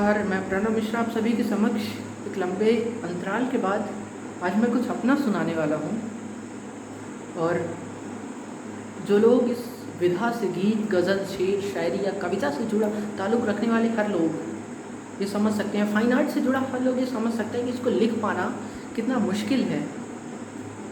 नमस्कार, मैं प्रणव मिश्रा आप सभी के समक्ष एक लंबे अंतराल के बाद आज मैं कुछ अपना सुनाने वाला हूँ। और जो लोग इस विधा से गीत, गज़ल, शेर, शायरी या कविता से जुड़ा ताल्लुक़ रखने वाले हर लोग ये समझ सकते हैं, फ़ाइन आर्ट से जुड़ा हर लोग ये समझ सकते हैं कि इसको लिख पाना कितना मुश्किल है।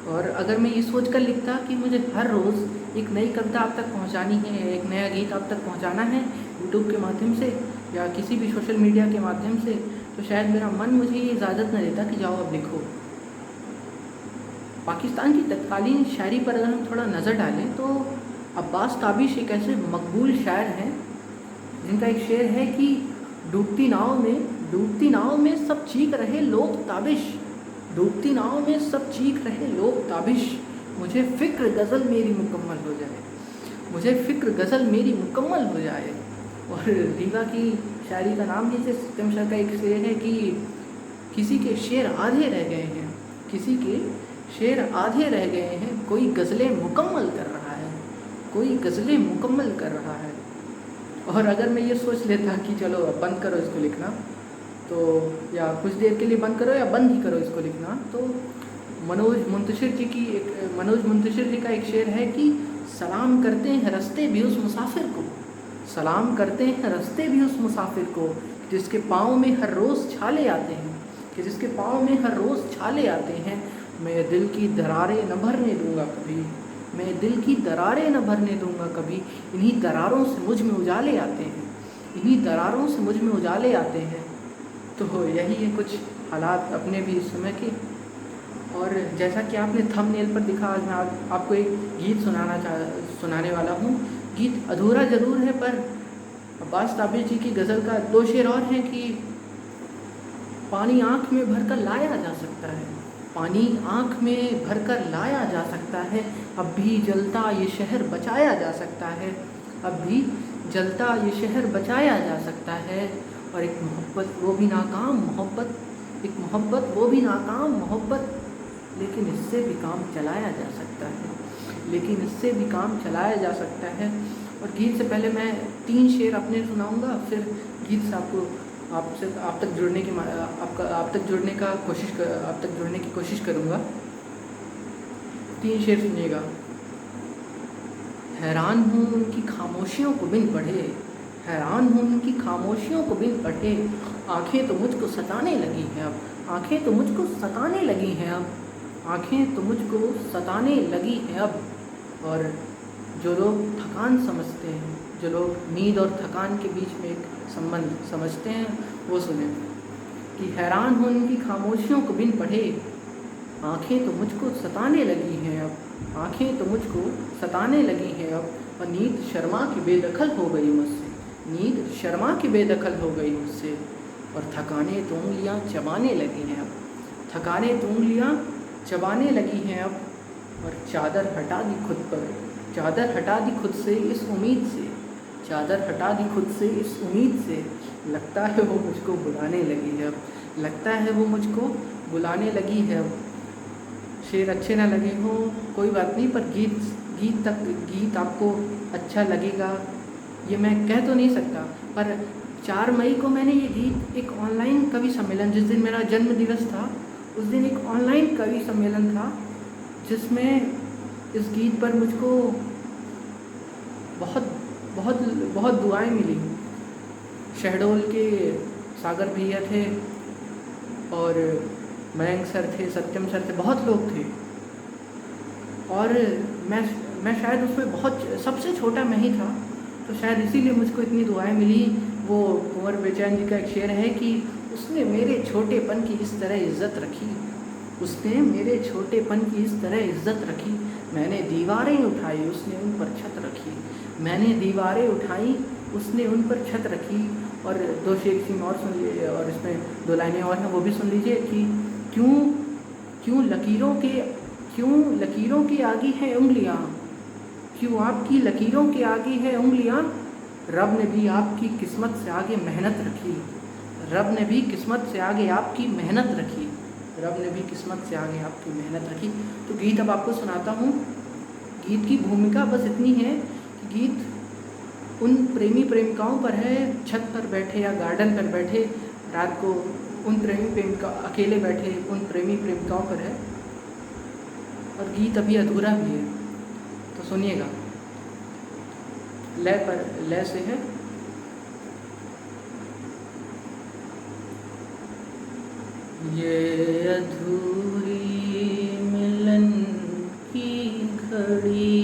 और अगर मैं ये सोच कर लिखता कि मुझे हर रोज़ एक नई कविता आप तक पहुँचानी है, एक नया गीत आप तक पहुँचाना है यूट्यूब के माध्यम से या किसी भी सोशल मीडिया के माध्यम से, तो शायद मेरा मन मुझे ये इजाज़त न देता कि जाओ अब लिखो। पाकिस्तान की तत्कालीन शायरी पर अगर हम थोड़ा नज़र डालें तो अब्बास ताबिश एक ऐसे मकबूल शायर हैं जिनका एक शेर है कि डूबती नाव में सब चीख रहे लोग ताबिश, डूबती नाव में सब चीख रहे लोग ताबिश, मुझे फ़िक्र गज़ल मेरी मुकम्मल हो जाए, मुझे फ़िक्र गज़ल मेरी मुकम्मल हो जाए। और रीवा की शायरी का नाम जैसे सत्यम सर का एक शेर है कि किसी के शेर आधे रह गए हैं, किसी के शेर आधे रह गए हैं, कोई गज़लें मुकम्मल कर रहा है, कोई गज़लें मुकम्मल कर रहा है। और अगर मैं ये सोच लेता कि चलो अब बंद करो इसको लिखना, तो या कुछ देर के लिए बंद करो या बंद ही करो इसको लिखना, तो मनोज मुंतशिर जी का एक शेर है कि सलाम करते हैं रस्ते भी उस मुसाफिर को, सलाम करते हैं रस्ते भी उस मुसाफिर को, जिसके पाँव में हर रोज़ छाले आते हैं, कि जिसके पाँव में हर रोज़ छाले आते हैं। मैं दिल की दरारें न भरने दूंगा कभी, मैं दिल की दरारें न भरने दूंगा कभी, इन्हीं दरारों से मुझ में उजाले आते हैं, इन्हीं दरारों से मुझ में उजाले आते हैं। तो यही है कुछ हालात अपने भी इस समय के। और जैसा कि आपने थंबनेल पर दिखा, आज मैं आपको एक गीत सुनाने वाला हूँ। गीत अधूरा ज़रूर है, पर अब्बास ताबिश जी की गज़ल का 2 शेर और हैं कि पानी आँख में भरकर लाया जा सकता है, पानी आँख में भरकर लाया जा सकता है, अब भी जलता ये शहर बचाया जा सकता है, अब भी जलता ये शहर बचाया जा सकता है। और एक मोहब्बत वो भी नाकाम मोहब्बत, एक मोहब्बत वो भी नाकाम मोहब्बत, लेकिन इससे भी काम चलाया जा सकता है, लेकिन इससे भी काम चलाया जा सकता है। और गीत से पहले मैं 3 शेर अपने सुनाऊंगा, फिर गीत से आप तक जुड़ने की कोशिश करूंगा। 3 शेर सुनिएगा। हैरान हूँ उनकी खामोशियों को बिन पढ़े, हैरान हूँ उनकी खामोशियों को बिन पढ़े, आँखें तो मुझको सताने लगी हैं अब, आँखें तो मुझको सताने लगी हैं अब, आँखें तो मुझको सताने लगी हैं अब। और जो लोग थकान समझते हैं, जो लोग नींद और थकान के बीच में एक संबंध समझते हैं, वो सुने कि हैरान हूँ उनकी खामोशियों को बिन पढ़े, आँखें तो मुझको सताने लगी हैं अब, आँखें तो मुझको सताने लगी हैं अब, और नींद शर्मा के बेदखल हो गई मुझसे, नींद शर्मा के बेदखल हो गई मुझसे, और थकाने तो उंगलियाँ चबाने लगी हैं अब, थकाने तो उंगलियाँ चबाने लगी हैं अब। और चादर हटा दी खुद पर, चादर हटा दी खुद से इस उम्मीद से, चादर हटा दी खुद से इस उम्मीद से, लगता है वो मुझको बुलाने लगी है अब, लगता है वो मुझको बुलाने लगी है अब। शेर अच्छे ना लगे हो कोई बात नहीं, पर गीत आपको अच्छा लगेगा ये मैं कह तो नहीं सकता। पर 4 मई को मैंने ये गीत एक ऑनलाइन कवि सम्मेलन, जिस दिन मेरा जन्म दिवस था उस दिन एक ऑनलाइन कवि सम्मेलन था, जिसमें इस गीत पर मुझको बहुत बहुत बहुत दुआएं मिली। शहडोल के सागर भैया थे और मयंक सर थे, सत्यम सर थे, बहुत लोग थे। और मैं शायद उसमें बहुत सबसे छोटा मैं ही था, तो शायद इसीलिए मुझको इतनी दुआएं मिली। वो कुंवर बेचैन जी का एक शेर है कि उसने मेरे छोटेपन की इस तरह इज़्ज़त रखी, उसने मेरे छोटेपन की इस तरह इज़्ज़त रखी, मैंने दीवारें उठाई उसने उन पर छत रखी, मैंने दीवारें उठाई उसने उन पर छत रखी। और 2 शेर सिंह और सुन लीजिए, और इसमें 2 लाइनें और हैं वो भी सुन लीजिए कि क्यों लकीरों के आगे हैं उंगलियां, क्यों आपकी लकीरों के आगे है उंगलियां, रब ने भी आपकी किस्मत से आगे मेहनत रखी, रब ने भी किस्मत से आगे आपकी मेहनत रखी, रब ने भी किस्मत से आगे आपकी मेहनत रखी। तो गीत अब आपको सुनाता हूँ। गीत की भूमिका बस इतनी है कि गीत उन प्रेमी प्रेमिकाओं पर है, छत पर बैठे या गार्डन पर बैठे, रात को उन प्रेमी प्रेमिका अकेले बैठे उन प्रेमी प्रेमिकाओं पर है, और गीत अभी अधूरा भी है। तो सुनिएगा, लय से है। ये अधूरी मिलन की घड़ी,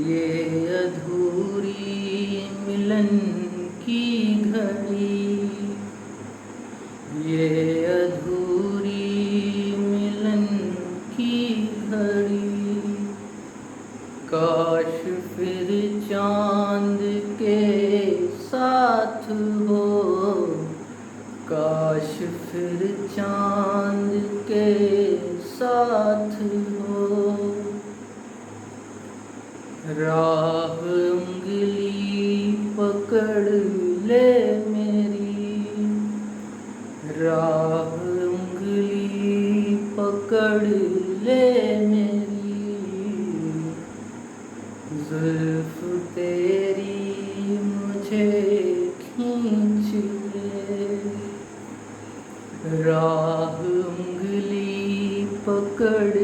ये अधूरी मिलन की घड़ी, ये अधूरी मिलन की घड़ी, काश फिर चांद के साथ हो, काश फिर चांद के साथ हो, राह उंगली पकड़ ले मेरी, राह उंगली पकड़ ले मेरी, जुल्फ तेरी मुझे खींच ले, राह उंगली पकड़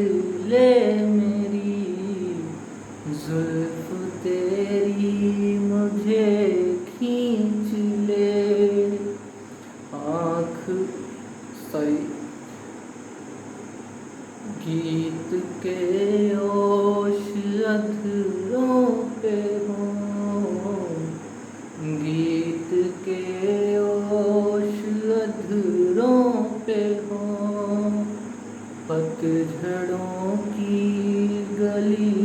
ले मेरी, जुल्फ तेरी मुझे खींच ले, आँख सॉरी गीत के ओश अधरों पे हो, गीत के ओश अधरों पे हो, पतझड़ों की गली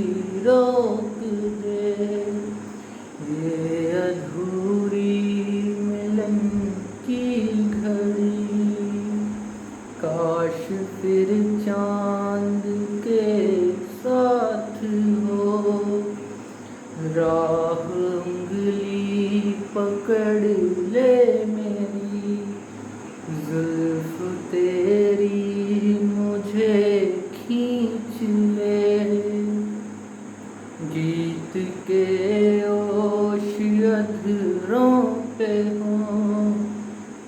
रोक दे, ये अधूरी मिलन की घड़ी, काश फिर चांद के साथ हो, राह उंगली पकड़ ले मेरी, जुल्फ तेरी मुझे खींच ले, गीत के ओश अधरों पे हो,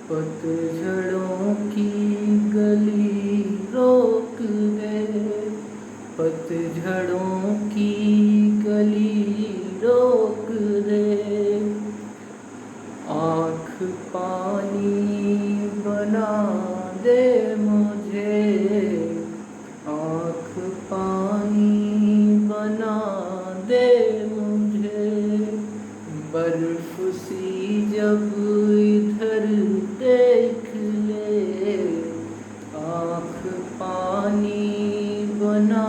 पतझड़ों की गली रोक दे, पतझड़ों की गली रोक दे, आँख पानी बना दे मुझे, आँख पानी बना दे मुझे, बर्फ सी जब इधर देख ले, आँख पानी बना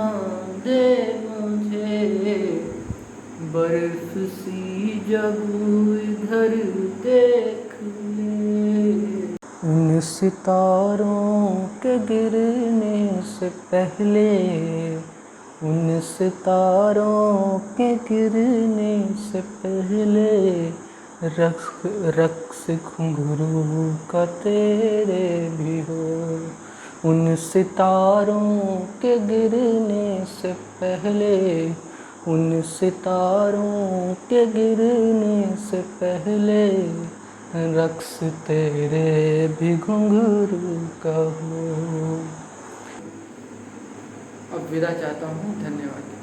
दे मुझे, बर्फ सी जब इधर देख ले, उन सितारों के गिरने से पहले, उन सितारों के गिरने से पहले, रक्स घुंघरू का तेरे भी हो, उन सितारों के गिरने से पहले, उन सितारों के गिरने से पहले, रक्स तेरे भी घुंघरू का हो। अब विदा चाहता हूँ, धन्यवाद।